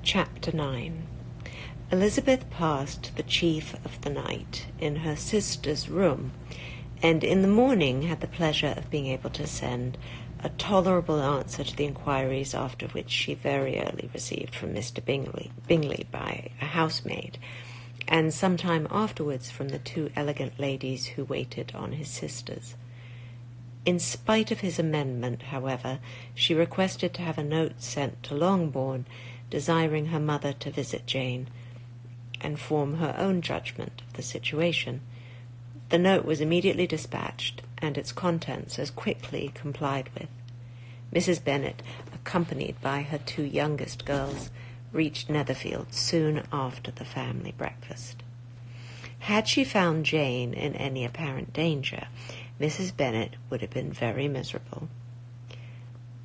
Chapter 9. Elizabeth passed the chief of the night in her sister's room, and in the morning had the pleasure of being able to send a tolerable answer to the inquiries after which she very early received from Mr. Bingley by a housemaid, and some time afterwards from the two elegant ladies who waited on his sisters. In spite of his amendment, however, she requested to have a note sent to Longbourn, desiring her mother to visit Jane, and form her own judgment of the situation. The note was immediately dispatched, and its contents as quickly complied with. Mrs. Bennet, accompanied by her two youngest girls, reached Netherfield soon after the family breakfast. Had she found Jane in any apparent danger, Mrs. Bennet would have been very miserable.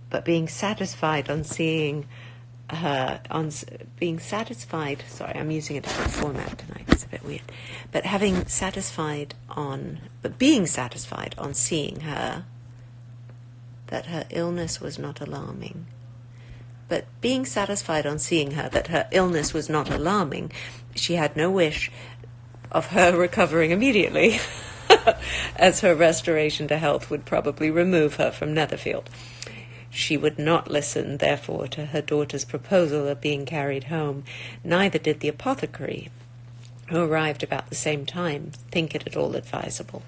But being satisfied on seeing her, being satisfied on seeing her that her illness was not alarming. She had no wish of her recovering immediately, as her restoration to health would probably remove her from Netherfield. She would not listen, therefore, to her daughter's proposal of being carried home. Neither did the apothecary, who arrived about the same time, think it at all advisable.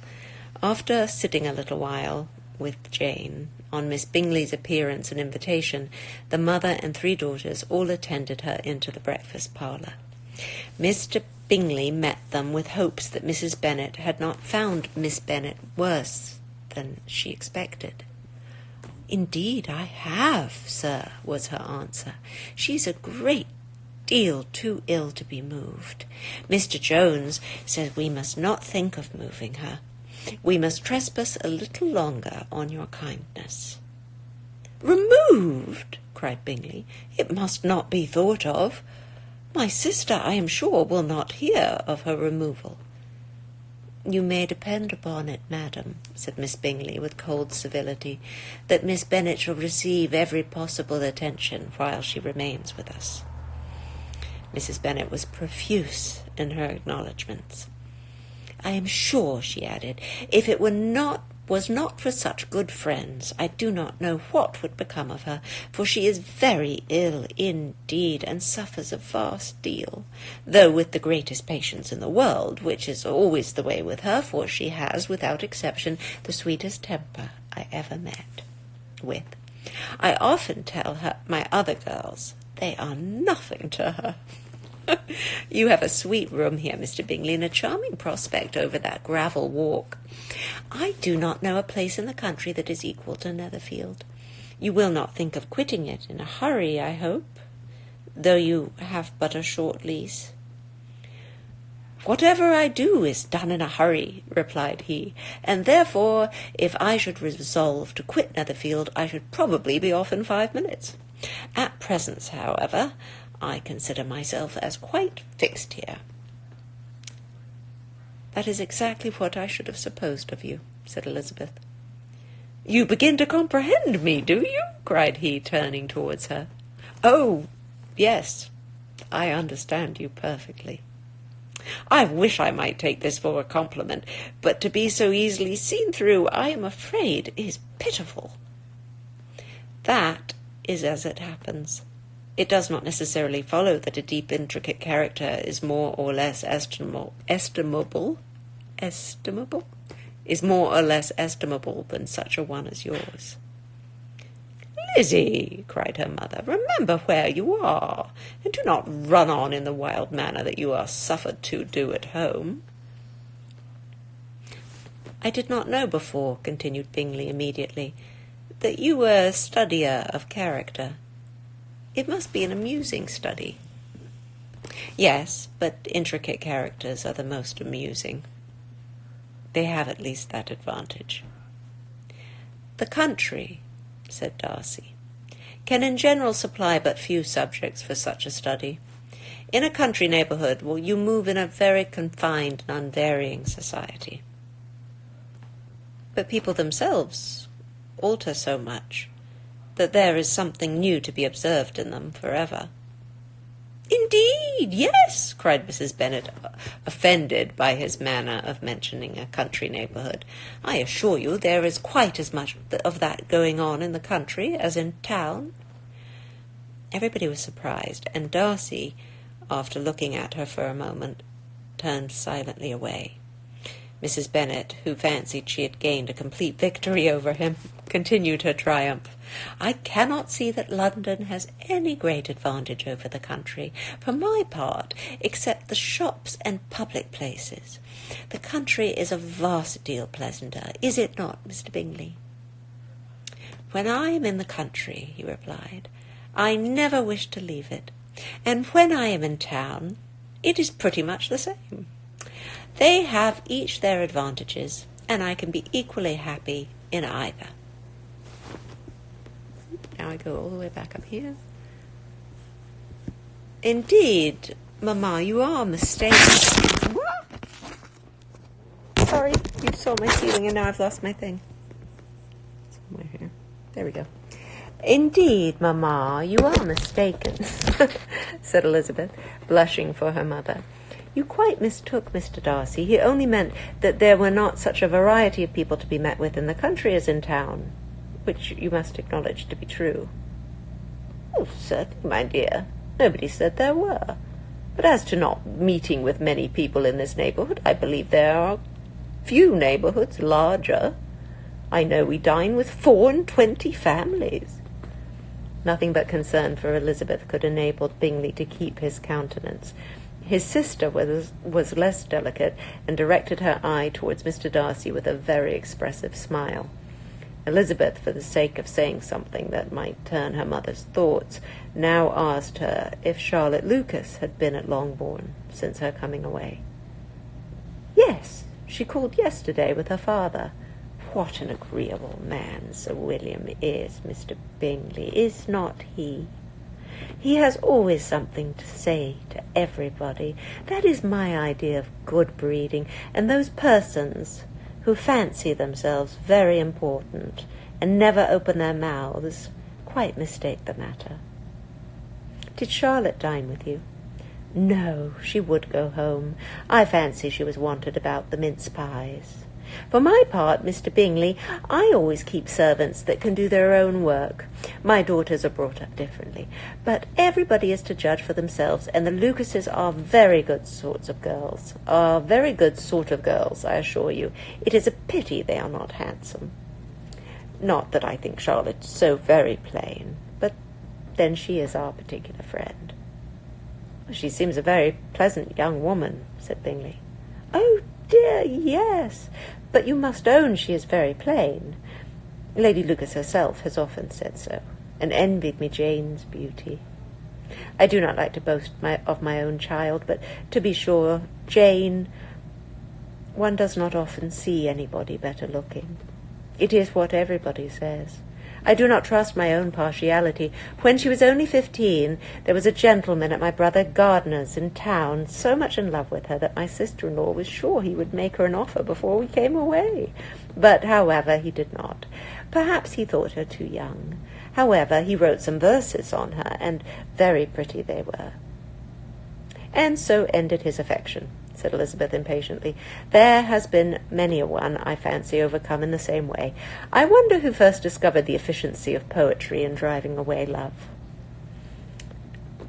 After sitting a little while with Jane, on Miss Bingley's appearance and invitation, the mother and three daughters all attended her into the breakfast parlour. Mr. Bingley met them with hopes that Mrs. Bennet had not found Miss Bennet worse than she expected. "Indeed I have, sir," was her answer. "She's a great deal too ill to be moved. Mr. Jones says we must not think of moving her. We must trespass a little longer on your kindness." "Removed!" cried Bingley. "It must not be thought of. My sister, I am sure, will not hear of her removal." "You may depend upon it, madam," said Miss Bingley with cold civility, "that Miss Bennet shall receive every possible attention while she remains with us." Mrs. Bennet was profuse in her acknowledgments. "I am sure," she added, "if it was not for such good friends, I do not know what would become of her, for she is very ill indeed, and suffers a vast deal, though with the greatest patience in the world, which is always the way with her, for she has, without exception, the sweetest temper I ever met with. I often tell her my other girls, they are nothing to her. You have a sweet room here, Mr. Bingley, and a charming prospect over that gravel walk. I do not know a place in the country that is equal to Netherfield. You will not think of quitting it in a hurry, I hope, though you have but a short lease." "Whatever I do is done in a hurry," replied he, "and therefore, if I should resolve to quit Netherfield, I should probably be off in 5 minutes. At present, however, I consider myself as quite fixed here." "That is exactly what I should have supposed of you," said Elizabeth. "You begin to comprehend me, do you?" cried he, turning towards her. "Oh, yes, I understand you perfectly. I wish I might take this for a compliment, but to be so easily seen through, I am afraid, is pitiful." "That is as it happens. It does not necessarily follow that a deep, intricate character is more or less estimable than such a one as yours." "Lizzie," cried her mother, "remember where you are, and do not run on in the wild manner that you are suffered to do at home." "I did not know before," continued Bingley immediately, "that you were a studier of character. It must be an amusing study." "Yes, but intricate characters are the most amusing. They have at least that advantage." "The country," said Darcy, "can in general supply but few subjects for such a study. In a country neighbourhood you move in a very confined and unvarying society. But people themselves alter so much that there is something new to be observed in them forever." "Indeed, yes," cried Mrs. Bennet, offended by his manner of mentioning a country neighbourhood. "I assure you there is quite as much of that going on in the country as in town." Everybody was surprised, and Darcy, after looking at her for a moment, turned silently away. Mrs. Bennet, who fancied she had gained a complete victory over him, continued her triumph. "I cannot see that London has any great advantage over the country, for my part, except the shops and public places. The country is a vast deal pleasanter, is it not, Mr. Bingley?" "When I am in the country," he replied, "I never wish to leave it, and when I am in town, it is pretty much the same. They have each their advantages, and I can be equally happy in either." Now I go all the way back up here. "Indeed, Mamma, you are mistaken." What? Sorry, you saw my ceiling and now I've lost my thing. Somewhere here. There we go. "Indeed, Mamma, you are mistaken," said Elizabeth, blushing for her mother. "You quite mistook Mr. Darcy. He only meant that there were not such a variety of people to be met with in the country as in town, which you must acknowledge to be true." "Oh, certainly, my dear. Nobody said there were. But as to not meeting with many people in this neighbourhood, I believe there are few neighbourhoods larger. I know we dine with 24 families." Nothing but concern for Elizabeth could enable Bingley to keep his countenance. His sister was less delicate, and directed her eye towards Mr. Darcy with a very expressive smile. Elizabeth, for the sake of saying something that might turn her mother's thoughts, now asked her if Charlotte Lucas had been at Longbourn since her coming away. "Yes, she called yesterday with her father. What an agreeable man Sir William is, Mr. Bingley, is not he? He has always something to say to everybody. That is my idea of good breeding, and those persons who fancy themselves very important and never open their mouths quite mistake the matter. Did Charlotte dine with you?" "No, she would go home. I fancy she was wanted about the mince pies. For my part, Mr. Bingley, I always keep servants that can do their own work. My daughters are brought up differently, but everybody is to judge for themselves, and the Lucases are very good sort of girls, I assure you. It is a pity they are not handsome. Not that I think Charlotte so very plain, but then she is our particular friend." "She seems a very pleasant young woman," said Bingley. "Oh, dear, yes, but you must own she is very plain. Lady Lucas herself has often said so, and envied me Jane's beauty. I do not like to boast of my own child, but to be sure, Jane, one does not often see anybody better looking. It is what everybody says. I do not trust my own partiality. When she was only 15, there was a gentleman at my brother Gardner's in town so much in love with her that my sister-in-law was sure he would make her an offer before we came away. But, however, he did not. Perhaps he thought her too young. However, he wrote some verses on her, and very pretty they were." "And so ended his affection," said Elizabeth impatiently. "There has been many a one, I fancy, overcome in the same way. I wonder who first discovered the efficiency of poetry in driving away love."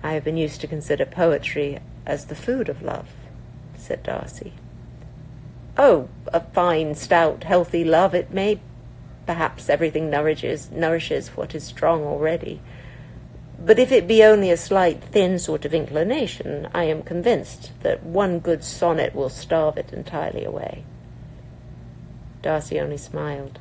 "I have been used to consider poetry as the food of love," said Darcy. "Oh, a fine, stout, healthy love it may. Perhaps everything nourishes what is strong already. But if it be only a slight, thin sort of inclination, I am convinced that one good sonnet will starve it entirely away." Darcy only smiled,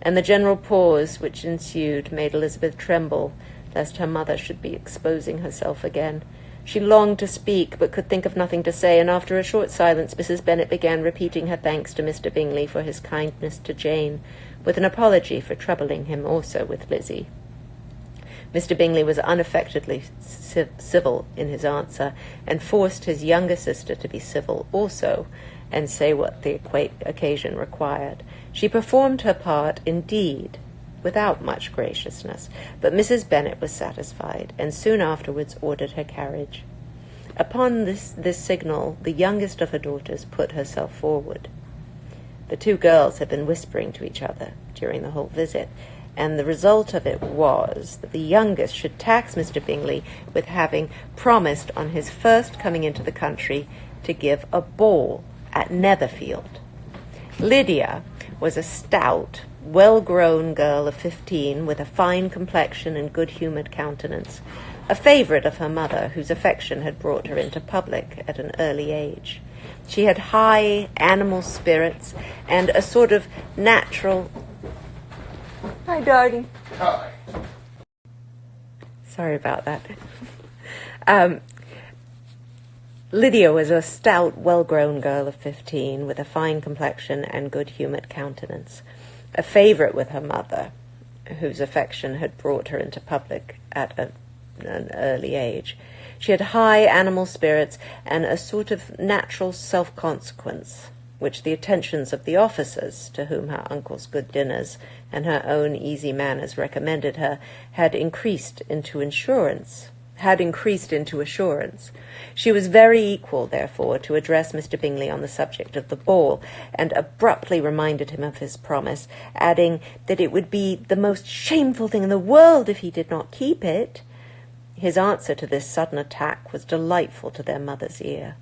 and the general pause which ensued made Elizabeth tremble lest her mother should be exposing herself again. She longed to speak, but could think of nothing to say, and after a short silence Mrs. Bennet began repeating her thanks to Mr. Bingley for his kindness to Jane, with an apology for troubling him also with Lizzie. Mr. Bingley was unaffectedly civil in his answer, and forced his younger sister to be civil also, and say what the occasion required. She performed her part, indeed, without much graciousness, but Mrs. Bennet was satisfied, and soon afterwards ordered her carriage. Upon this signal, the youngest of her daughters put herself forward. The two girls had been whispering to each other during the whole visit, and the result of it was that the youngest should tax Mr. Bingley with having promised on his first coming into the country to give a ball at Netherfield. Lydia was a stout, well-grown girl of 15, with a fine complexion and good-humoured countenance, a favourite of her mother, whose affection had brought her into public at an early age. She had high animal spirits and a sort of natural... Hi, darling. Hi. Sorry about that. Lydia was a stout, well-grown girl of 15, with a fine complexion and good-humoured countenance, a favourite with her mother, whose affection had brought her into public at an early age. She had high animal spirits and a sort of natural self-consequence, which the attentions of the officers, to whom her uncle's good dinners and her own easy manners recommended her, had increased into assurance. She was very equal, therefore, to address Mr. Bingley on the subject of the ball, and abruptly reminded him of his promise, adding that it would be the most shameful thing in the world if he did not keep it. His answer to this sudden attack was delightful to their mother's ear.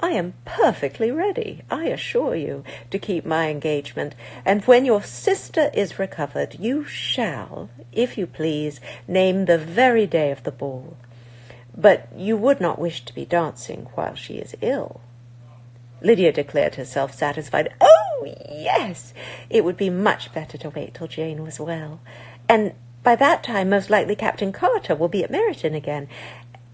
"I am perfectly ready, I assure you, to keep my engagement, and when your sister is recovered, you shall, if you please, name the very day of the ball. But you would not wish to be dancing while she is ill?" Lydia declared herself satisfied. "Oh, yes! It would be much better to wait till Jane was well. And by that time, most likely, Captain Carter will be at Meryton again.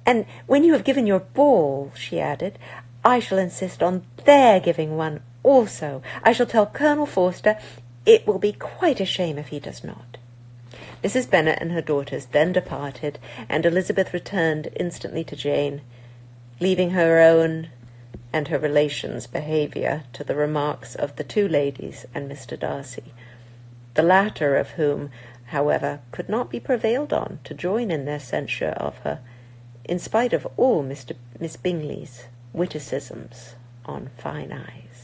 And when you have given your ball," she added, "I shall insist on their giving one also. I shall tell Colonel Forster it will be quite a shame if he does not." Mrs. Bennet and her daughters then departed, and Elizabeth returned instantly to Jane, leaving her own and her relations' behaviour to the remarks of the two ladies and Mr. Darcy, the latter of whom, however, could not be prevailed on to join in their censure of her, in spite of all Miss Bingley's witticisms on fine eyes.